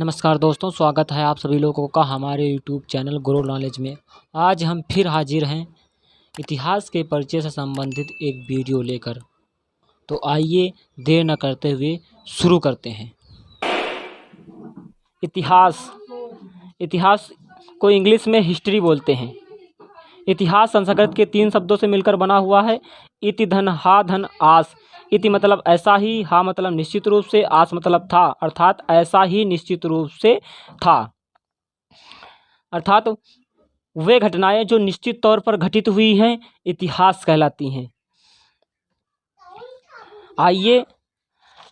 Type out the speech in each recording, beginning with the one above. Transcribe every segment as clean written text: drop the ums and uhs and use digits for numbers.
नमस्कार दोस्तों, स्वागत है आप सभी लोगों का हमारे यूट्यूब चैनल गुरु नॉलेज में। आज हम फिर हाजिर हैं इतिहास के परिचय से संबंधित एक वीडियो लेकर। तो आइए देर न करते हुए शुरू करते हैं। इतिहास इतिहास को इंग्लिश में हिस्ट्री बोलते हैं। इतिहास संस्कृत के 3 शब्दों से मिलकर बना हुआ है। इति धन हा धन आस। इति मतलब ऐसा ही, हा मतलब निश्चित रूप से, आस मतलब था, अर्थात ऐसा ही निश्चित रूप से था। अर्थात वे घटनाएं जो निश्चित तौर पर घटित हुई हैं इतिहास कहलाती हैं। आइए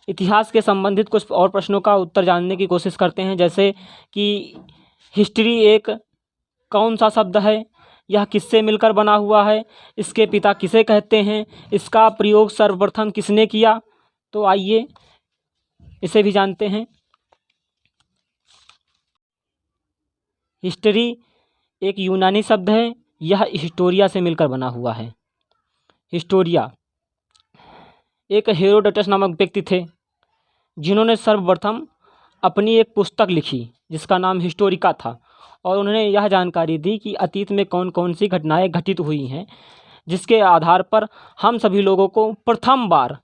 इतिहास के संबंधित कुछ और प्रश्नों का उत्तर जानने की कोशिश करते हैं। जैसे कि हिस्ट्री एक कौन सा शब्द है, यह किससे मिलकर बना हुआ है, इसके पिता किसे कहते हैं, इसका प्रयोग सर्वप्रथम किसने किया। तो आइए इसे भी जानते हैं। हिस्ट्री एक यूनानी शब्द है। यह हिस्टोरिया से मिलकर बना हुआ है। हिस्टोरिया एक हेरोडोटस नामक व्यक्ति थे जिन्होंने सर्वप्रथम अपनी एक पुस्तक लिखी जिसका नाम हिस्टोरिका था, और उन्होंने यह जानकारी दी कि अतीत में कौन कौन सी घटनाएं घटित हुई हैं, जिसके आधार पर हम सभी लोगों को प्रथम बार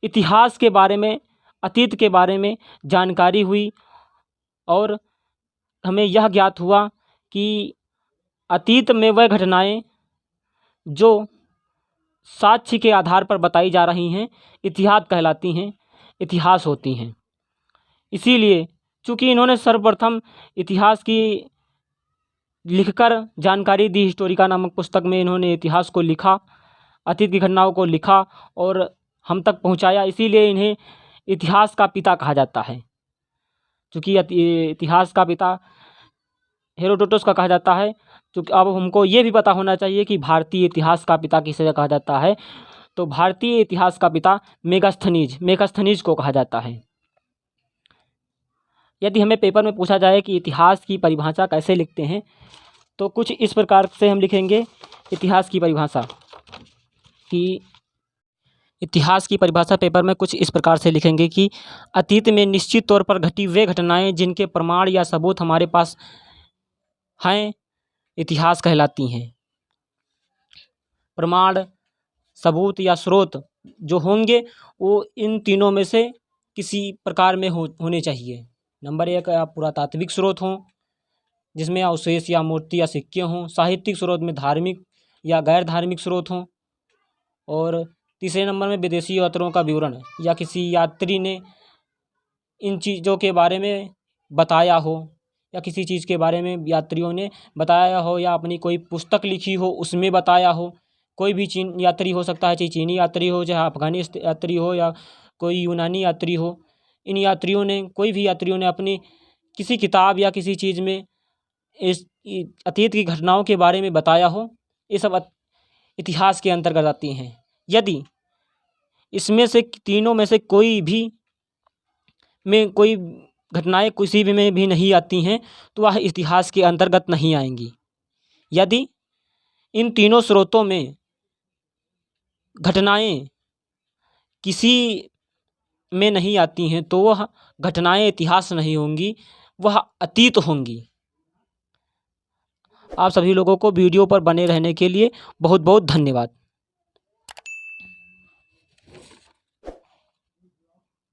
इतिहास के बारे में, अतीत के बारे में जानकारी हुई। और हमें यह ज्ञात हुआ कि अतीत में वह घटनाएं जो साक्ष्य के आधार पर बताई जा रही हैं इतिहास कहलाती हैं, इतिहास होती हैं। इसीलिए चूँकि इन्होंने सर्वप्रथम इतिहास की लिखकर जानकारी दी, हिस्टोरिका नामक पुस्तक में इन्होंने इतिहास को लिखा, अतीत की घटनाओं को लिखा और हम तक पहुंचाया, इसीलिए इन्हें इतिहास का पिता कहा जाता है। चूँकि इतिहास का पिता हेरोडोटस का कहा जाता है। क्योंकि अब हमको ये भी पता होना चाहिए कि भारतीय इतिहास का पिता किसे कहा जाता है। तो भारतीय इतिहास का पिता मेगास्थनीज को कहा जाता है। यदि हमें पेपर में पूछा जाए कि इतिहास की परिभाषा कैसे लिखते हैं, तो कुछ इस प्रकार से हम लिखेंगे इतिहास की परिभाषा पेपर में कुछ इस प्रकार से लिखेंगे कि अतीत में निश्चित तौर पर घटी वे घटनाएं जिनके प्रमाण या सबूत हमारे पास हैं इतिहास कहलाती हैं। प्रमाण, सबूत या स्रोत जो होंगे वो इन तीनों में से किसी प्रकार में होने चाहिए। नंबर 1 या पुरातात्विक स्रोत हों जिसमें अवशेष या मूर्ति या सिक्के हों। साहित्यिक स्रोत में धार्मिक या गैर धार्मिक स्रोत हों। और तीसरे नंबर में विदेशी यात्रियों का विवरण या किसी यात्री ने इन चीज़ों के बारे में बताया हो, या किसी चीज़ के बारे में यात्रियों ने बताया हो, या अपनी कोई पुस्तक लिखी हो उसमें बताया हो। कोई भी चीन यात्री हो सकता है, चाहे चीनी यात्री हो, चाहे अफगानी यात्री हो, या कोई यूनानी यात्री हो। इन यात्रियों ने, कोई भी यात्रियों ने अपनी किसी किताब या किसी चीज़ में इस अतीत की घटनाओं के बारे में बताया हो, ये सब इतिहास के अंतर्गत आती हैं। यदि इसमें से तीनों में से कोई भी में कोई घटनाएं किसी भी में भी नहीं आती हैं तो वह इतिहास के अंतर्गत नहीं आएंगी। यदि इन तीनों स्रोतों में घटनाएं किसी में नहीं आती हैं तो वह घटनाएं इतिहास नहीं होंगी, वह अतीत होंगी। आप सभी लोगों को वीडियो पर बने रहने के लिए बहुत बहुत धन्यवाद।